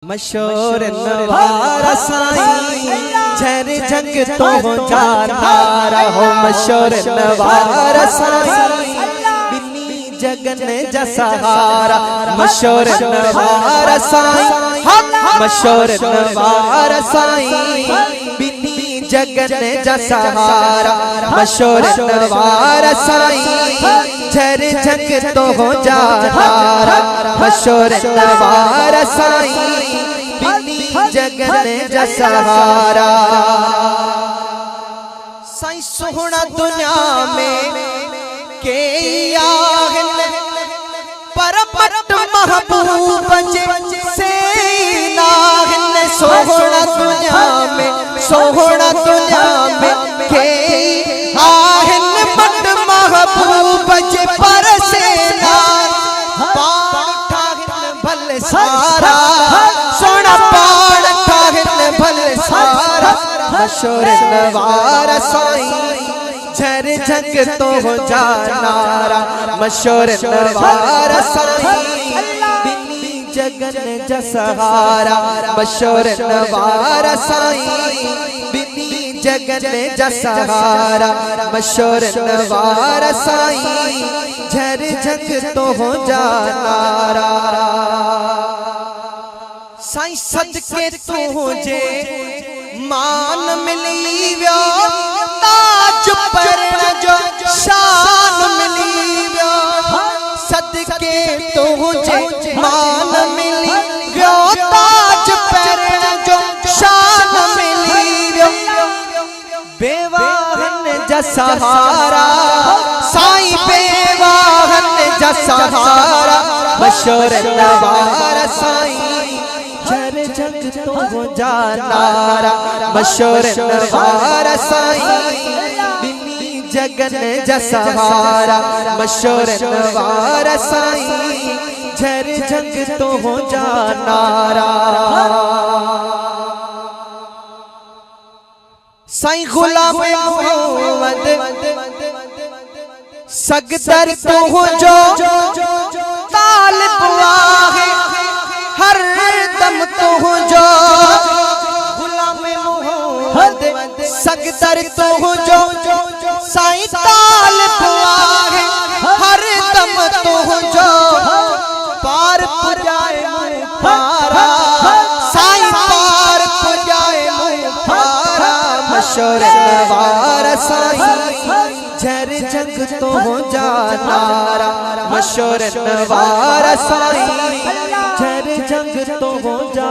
मशहूर नवारा साईं झर जंग तो हो जाता रहो। मशहूर नवारा साईं बिन्नी जगन जा सहारा। मशहूर नवारा साईं मशहूर नवारा साईं बिन्नी जगन जा सहारा। मशहूर नवारा साईं झर जंग तो हो जाता रहो। मशहूर नवारा साईं जगन जा सहारा। साईं सोहना दुनिया में के आहन पर पट महबूब से नाहन। सोहना दुनिया में सोहना दुनिया में के आहन पट महबूब पर से नाहन। भल सारा सोना भल सारा। मशहूर नवारा साईं झर जंग तो हो जानारा। मशहूर नवारा साईं बिन्नी जगन जा सहारा। मशहूर नवारा साईं बिन्नी जगन जा सहारा। मशहूर नवारा साईं झर जंग तो हो जानारा। साईं सदके तुझे मान मिली व्यो ताज पर जो शान मिली व्यो। सदके तुझे मान मिली व्यो ताज पर जो शान मिली व्यो। बेवाहन जा सहारा साईं बेवाहन जा सहारा। मशहूर नवारा साईं जंग तो हो जानारा। मशहूर नवारा साईं बिन्नी जगन जा सहारा। मशहूर नवारा साईं झर जंग तो हो जानारा। साईं गुलाम मोहम्मद सगदर तो हो जो तालिब आहे हर दम तो हो जो। गुलाम मोहम्मद सगदर तो हो जो साईं तालिब आहे हर दम तो हो जो। पार पुजाए मुहारा साईं पार पुजाए मुहारा। मशहूर नवारा साईं झर जंग तो हो जानारा। मशहूर नवारा साईं झर जंग तो हो जा।